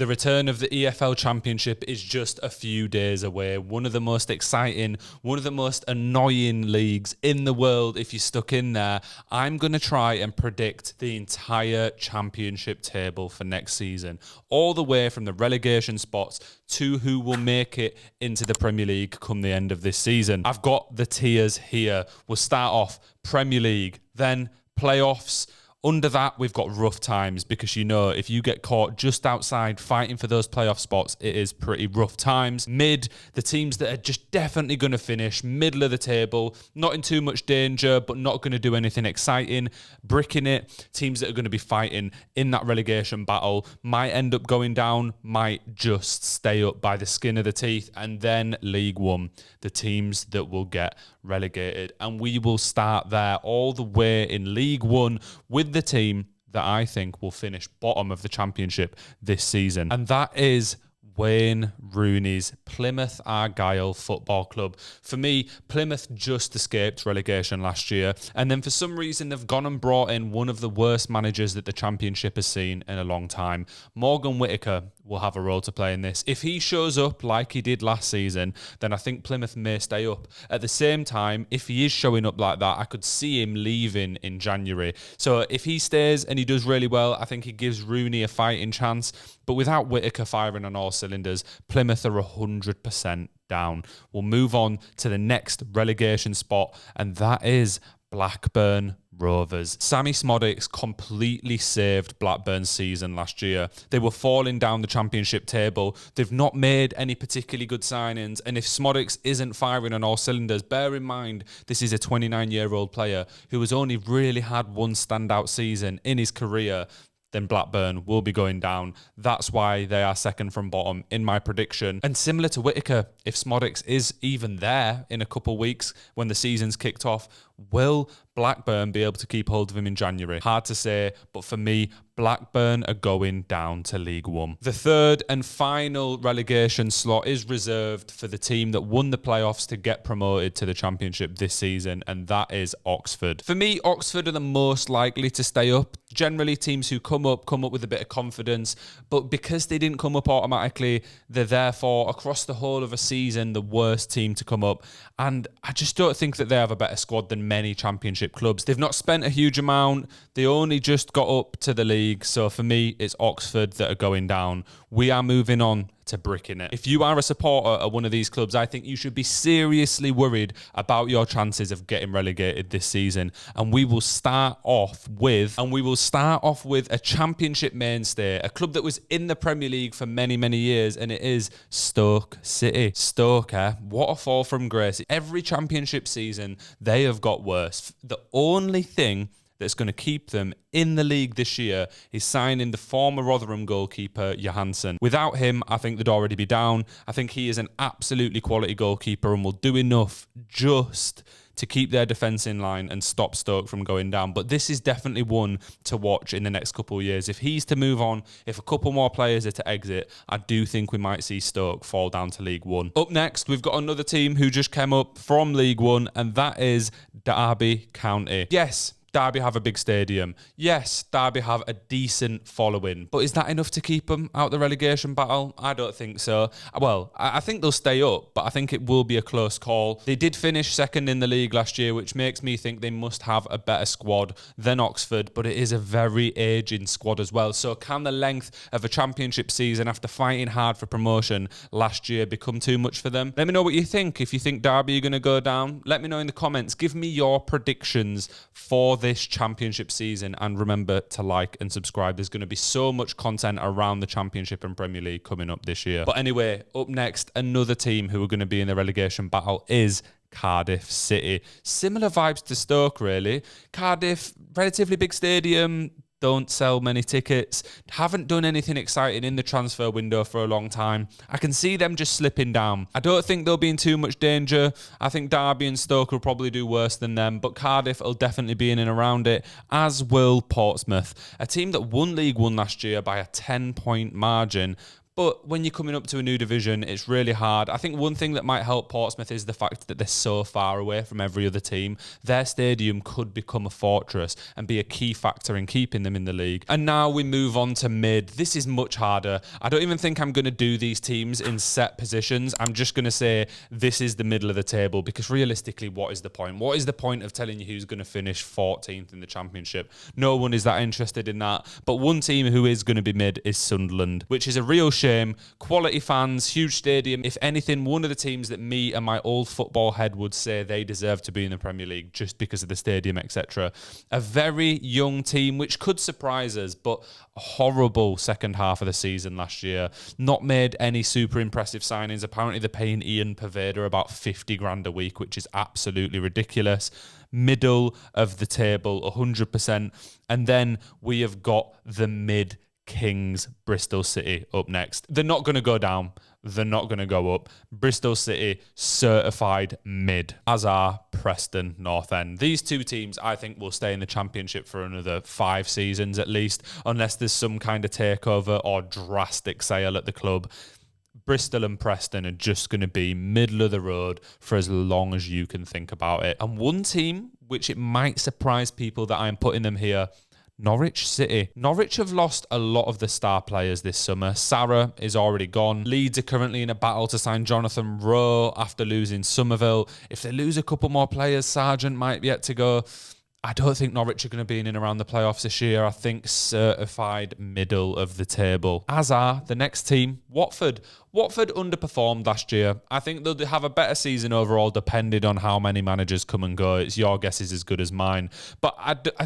The return of the EFL Championship is just a few days away. One of the most exciting, one of the most annoying leagues in the world if you're stuck in there. I'm going to try and predict the entire championship table for next season, all the way from the relegation spots to who will make it into the Premier League come the end of this season. I've got the tiers here. We'll start off Premier League, then playoffs. Under that, we've got rough times because, you know, if you get caught just outside fighting for those playoff spots, it is pretty rough times. Mid, the teams that are just definitely going to finish middle of the table, not in too much danger, but not going to do anything exciting. Bricking it, teams that are going to be fighting in that relegation battle, might end up going down, might just stay up by the skin of the teeth. And then League One, the teams that will get relegated. And we will start there all the way in League One with the team that I think will finish bottom of the championship this season. And that is Wayne Rooney's Plymouth Argyle Football Club. For me, Plymouth just escaped relegation last year, and then for some reason they've gone and brought in one of the worst managers that the championship has seen in a long time. Morgan Whittaker will have a role to play in this. If he shows up like he did last season, then I think Plymouth may stay up. At the same time, if he is showing up like that, I could see him leaving in January. So if he stays and he does really well, I think he gives Rooney a fighting chance. But without Whittaker firing on all cylinders, Plymouth are 100% down. We'll move on to the next relegation spot, and that is Blackburn Rovers. Sammy Smodics completely saved Blackburn's season last year. They were falling down the championship table. They've not made any particularly good signings, and if Smodics isn't firing on all cylinders, bear in mind this is a 29-year-old player who has only really had one standout season in his career, then Blackburn will be going down. That's why they are second from bottom in my prediction. And similar to Whittaker, if Smodics is even there in a couple of weeks when the season's kicked off, will Blackburn be able to keep hold of him in January? Hard to say, but for me, Blackburn are going down to League One. The third and final relegation slot is reserved for the team that won the playoffs to get promoted to the Championship this season, and that is Oxford. For me, Oxford are the most likely to stay up. Generally, teams who come up with a bit of confidence, but because they didn't come up automatically, they're therefore, across the whole of a season, the worst team to come up. And I just don't think that they have a better squad than many Championship clubs. They've not spent a huge amount. They only just got up to the league. So for me, it's Oxford that are going down. We are moving on to bricking it. If you are a supporter of one of these clubs, I think you should be seriously worried about your chances of getting relegated this season. And we will start off with a Championship mainstay, a club that was in the Premier League for many, many years, and it is Stoke City. Stoke, what a fall from grace. Every Championship season, they have got worse. The only thing that's going to keep them in the league this year is signing the former Rotherham goalkeeper, Johansson. Without him, I think they'd already be down. I think he is an absolutely quality goalkeeper and will do enough just to keep their defence in line and stop Stoke from going down. But this is definitely one to watch in the next couple of years. If he's to move on, if a couple more players are to exit, I do think we might see Stoke fall down to League One. Up next, we've got another team who just came up from League One, and that is Derby County. Yes, Derby have a big stadium. Yes, Derby have a decent following. But is that enough to keep them out the relegation battle? I don't think so. Well, I think they'll stay up, but I think it will be a close call. They did finish second in the league last year, which makes me think they must have a better squad than Oxford, but it is a very aging squad as well. So can the length of a championship season after fighting hard for promotion last year become too much for them? Let me know what you think. If you think Derby are going to go down, let me know in the comments. Give me your predictions for this championship season, and remember to like and subscribe. There's going to be so much content around the Championship and Premier League coming up this year. But anyway, up next, another team who are going to be in the relegation battle is Cardiff City. Similar vibes to Stoke, really. Cardiff, relatively big stadium, don't sell many tickets, haven't done anything exciting in the transfer window for a long time. I can see them just slipping down. I don't think they'll be in too much danger. I think Derby and Stoke will probably do worse than them, but Cardiff will definitely be in and around it, as will Portsmouth, a team that won League One last year by a 10-point margin. But when you're coming up to a new division, it's really hard. I think one thing that might help Portsmouth is the fact that they're so far away from every other team. Their stadium could become a fortress and be a key factor in keeping them in the league. And now we move on to mid. This is much harder. I don't even think I'm going to do these teams in set positions. I'm just going to say this is the middle of the table, because realistically, what is the point? What is the point of telling you who's going to finish 14th in the Championship? No one is that interested in that. But one team who is going to be mid is Sunderland, which is a real shame. Quality fans, huge stadium. If anything, one of the teams that me and my old football head would say they deserve to be in the Premier League just because of the stadium, etc. A very young team, which could surprise us, but a horrible second half of the season last year. Not made any super impressive signings. Apparently they're paying Ian Pervader about 50 grand a week, which is absolutely ridiculous. Middle of the table, 100%. And then we have got the mid Kings, Bristol City, up next. They're not going to go down. They're not going to go up. Bristol City, certified mid, as are Preston North End. These two teams, I think, will stay in the Championship for another 5 seasons at least, unless there's some kind of takeover or drastic sale at the club. Bristol and Preston are just going to be middle of the road for as long as you can think about it. And one team, which it might surprise people that I'm putting them here, Norwich City. Norwich have lost a lot of the star players this summer. Sarah is already gone. Leeds are currently in a battle to sign Jonathan Rowe after losing Somerville. If they lose a couple more players, Sargent might yet to go. I don't think Norwich are going to be in and around the playoffs this year. I think certified middle of the table. As are the next team, Watford. Watford underperformed last year. I think they'll have a better season overall, depending on how many managers come and go. It's your guess is as good as mine. But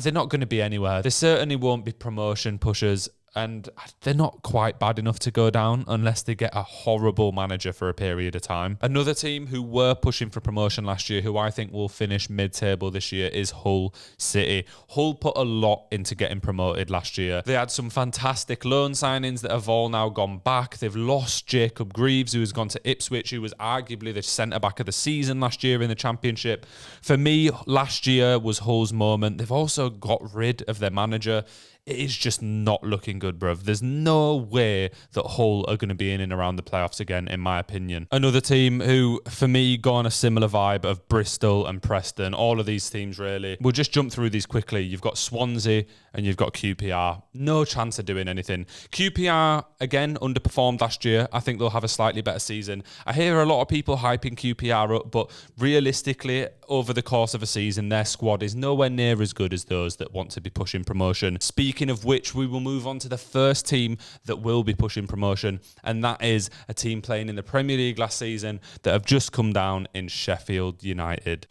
they're not going to be anywhere. They certainly won't be promotion pushers. And they're not quite bad enough to go down unless they get a horrible manager for a period of time. Another team who were pushing for promotion last year, who I think will finish mid-table this year, is Hull City. Hull put a lot into getting promoted last year. They had some fantastic loan signings that have all now gone back. They've lost Jacob Greaves, who has gone to Ipswich, who was arguably the centre-back of the season last year in the Championship. For me, last year was Hull's moment. They've also got rid of their manager. It is just not looking good, bruv. There's no way that Hull are going to be in and around the playoffs again, in my opinion. Another team who, for me, go on a similar vibe of Bristol and Preston. All of these teams, really. We'll just jump through these quickly. You've got Swansea and you've got QPR. No chance of doing anything. QPR, again, underperformed last year. I think they'll have a slightly better season. I hear a lot of people hyping QPR up, but realistically, over the course of a season, their squad is nowhere near as good as those that want to be pushing promotion. Speaking of which, we will move on to the first team that will be pushing promotion, and that is a team playing in the Premier League last season that have just come down in Sheffield United.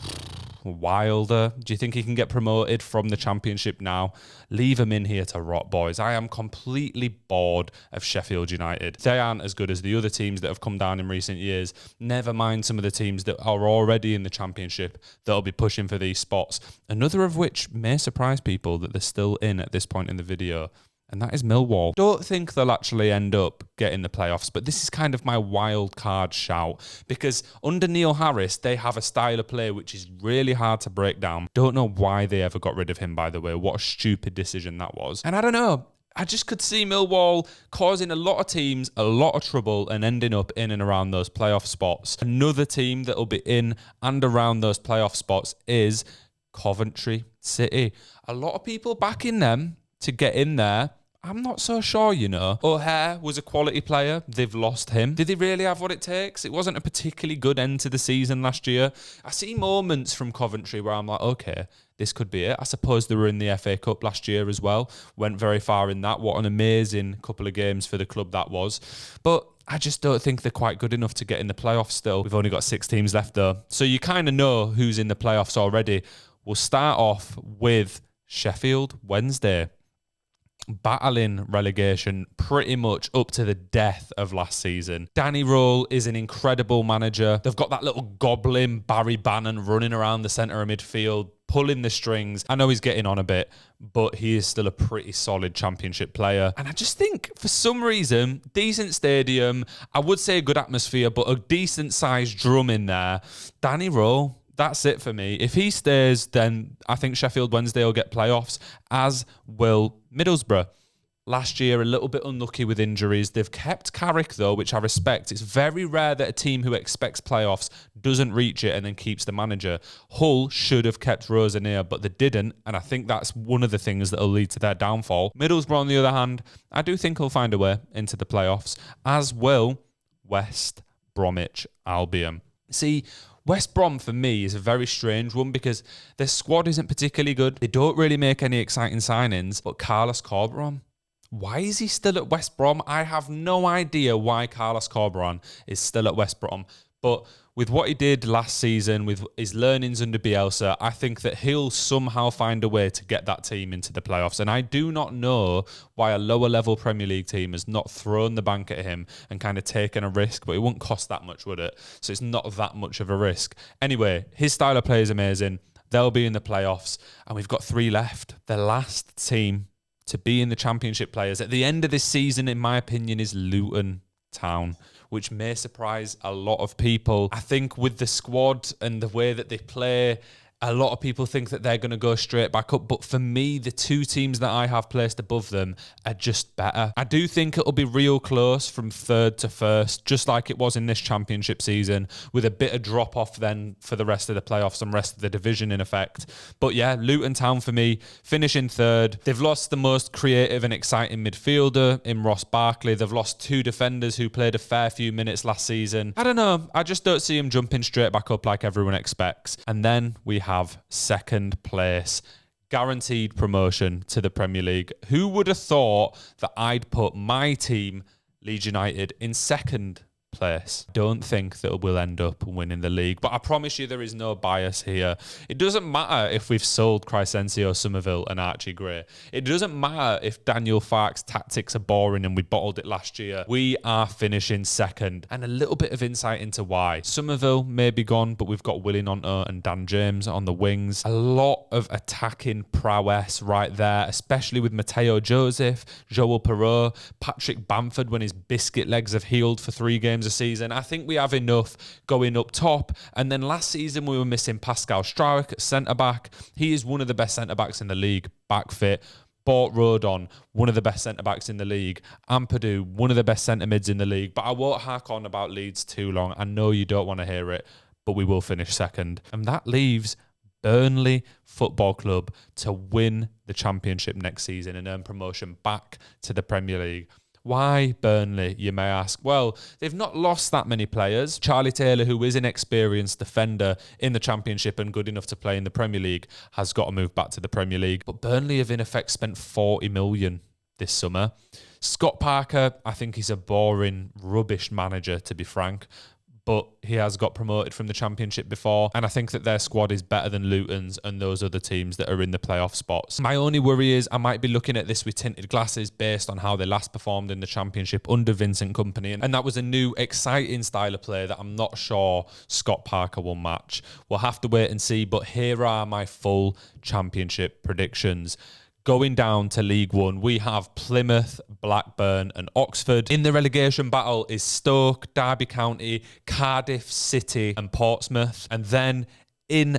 Wilder, do you think he can get promoted from the Championship now? Leave him in here to rot, boys. I am completely bored of Sheffield United. They aren't as good as the other teams that have come down in recent years. Never mind some of the teams that are already in the Championship that'll be pushing for these spots. Another of which may surprise people that they're still in at this point in the video, and that is Millwall. Don't think they'll actually end up getting the playoffs, but this is kind of my wild card shout, because under Neil Harris, they have a style of play which is really hard to break down. Don't know why they ever got rid of him, by the way. What a stupid decision that was. And I don't know, I just could see Millwall causing a lot of teams a lot of trouble and ending up in and around those playoff spots. Another team that will be in and around those playoff spots is Coventry City. A lot of people backing them to get in there. I'm not so sure, you know. O'Hare was a quality player. They've lost him. Did he really have what it takes? It wasn't a particularly good end to the season last year. I see moments from Coventry where I'm like, okay, this could be it. I suppose they were in the FA Cup last year as well. Went very far in that. What an amazing couple of games for the club that was. But I just don't think they're quite good enough to get in the playoffs still. We've only got 6 teams left though. So you kind of know who's in the playoffs already. We'll start off with Sheffield Wednesday, battling relegation pretty much up to the death of last season. Danny Röhl is an incredible manager. They've got that little goblin Barry Bannon running around the centre of midfield, pulling the strings. I know he's getting on a bit, but he is still a pretty solid Championship player. And I just think, for some reason, decent stadium, I would say a good atmosphere, but a decent sized drum in there. Danny Röhl, that's it for me. If he stays, then I think Sheffield Wednesday will get playoffs, as will Middlesbrough. last year, a little bit unlucky with injuries. They've kept Carrick, though, which I respect. It's very rare that a team who expects playoffs doesn't reach it and then keeps the manager. Hull should have kept Rosanea, but they didn't, and I think that's one of the things that will lead to their downfall. Middlesbrough, on the other hand, I do think he'll find a way into the playoffs, as will West Bromwich Albion. See, West Brom, for me, is a very strange one because their squad isn't particularly good. They don't really make any exciting signings, but Carlos Corberan, why is he still at West Brom? I have no idea why Carlos Corberan is still at West Brom. But with what he did last season, with his learnings under Bielsa, I think that he'll somehow find a way to get that team into the playoffs. And I do not know why a lower level Premier League team has not thrown the bank at him and kind of taken a risk, but it wouldn't cost that much, would it? So it's not that much of a risk. Anyway, his style of play is amazing. They'll be in the playoffs, and we've got 3 left. The last team to be in the Championship players at the end of this season, in my opinion, is Luton Town, which may surprise a lot of people. I think with the squad and the way that they play, a lot of people think that they're going to go straight back up. But for me, the 2 teams that I have placed above them are just better. I do think it'll be real close from 3rd to 1st, just like it was in this Championship season, with a bit of drop off then for the rest of the playoffs and rest of the division in effect. But yeah, Luton Town for me, finishing 3rd. They've lost the most creative and exciting midfielder in Ross Barkley. They've lost 2 defenders who played a fair few minutes last season. I don't know. I just don't see them jumping straight back up like everyone expects. And then we have 2nd place, guaranteed promotion to the Premier League. Who would have thought that I'd put my team, Leeds United, in 2nd place? Don't think that we'll end up winning the league, but I promise you there is no bias here. It doesn't matter if we've sold Crysencio, Somerville and Archie Gray. It doesn't matter if Daniel Farke's tactics are boring and we bottled it last year. We are finishing 2nd, and a little bit of insight into why. Somerville may be gone, but we've got Willie Nonto and Dan James on the wings. A lot of attacking prowess right there, especially with Mateo Joseph, Joel Perreault, Patrick Bamford when his biscuit legs have healed for 3 games a season. I think we have enough going up top. And then last season we were missing Pascal Struijk at centre-back. He is one of the best centre-backs in the league, back fit. Bought Rodon, one of the best centre-backs in the league. Ampadu, one of the best centre-mids in the league. But I won't hark on about Leeds too long. I know you don't want to hear it, but we will finish 2nd. And that leaves Burnley Football Club to win the Championship next season and earn promotion back to the Premier League. Why Burnley, you may ask? Well, they've not lost that many players. Charlie Taylor, who is an experienced defender in the Championship and good enough to play in the Premier League, has got to move back to the Premier League. But Burnley have in effect spent 40 million this summer. Scott Parker, I think he's a boring, rubbish manager, to be frank. But he has got promoted from the Championship before, and I think that their squad is better than Luton's and those other teams that are in the playoff spots. My only worry is I might be looking at this with tinted glasses based on how they last performed in the Championship under Vincent Kompany, and that was a new, exciting style of play that I'm not sure Scott Parker will match. We'll have to wait and see, but here are my full Championship predictions. Going down to League One, we have Plymouth, Blackburn and Oxford. In the relegation battle is Stoke, Derby County, Cardiff City and Portsmouth. And then in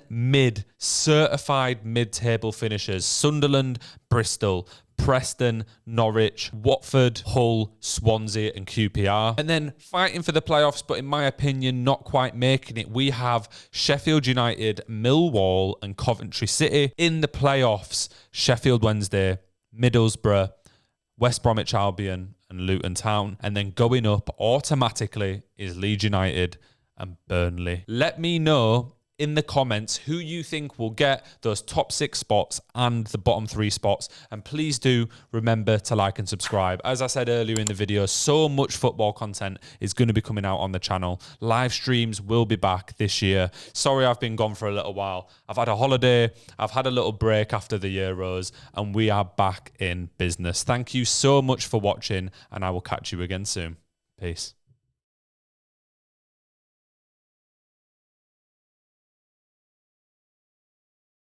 certified mid-table finishers, Sunderland, Bristol, Preston, Norwich, Watford, Hull, Swansea and QPR. And then fighting for the playoffs, but in my opinion, not quite making it, we have Sheffield United, Millwall and Coventry City. In the playoffs, Sheffield Wednesday, Middlesbrough, West Bromwich Albion and Luton Town. And then going up automatically is Leeds United and Burnley. Let me know in the comments who you think will get those top 6 spots and the bottom 3 spots. And please do remember to like and subscribe. As I said earlier in the video, so much football content is going to be coming out on the channel. Live streams will be back this year. Sorry I've been gone for a little while. I've had a holiday. I've had a little break after the Euros and we are back in business. Thank you so much for watching and I will catch you again soon. Peace.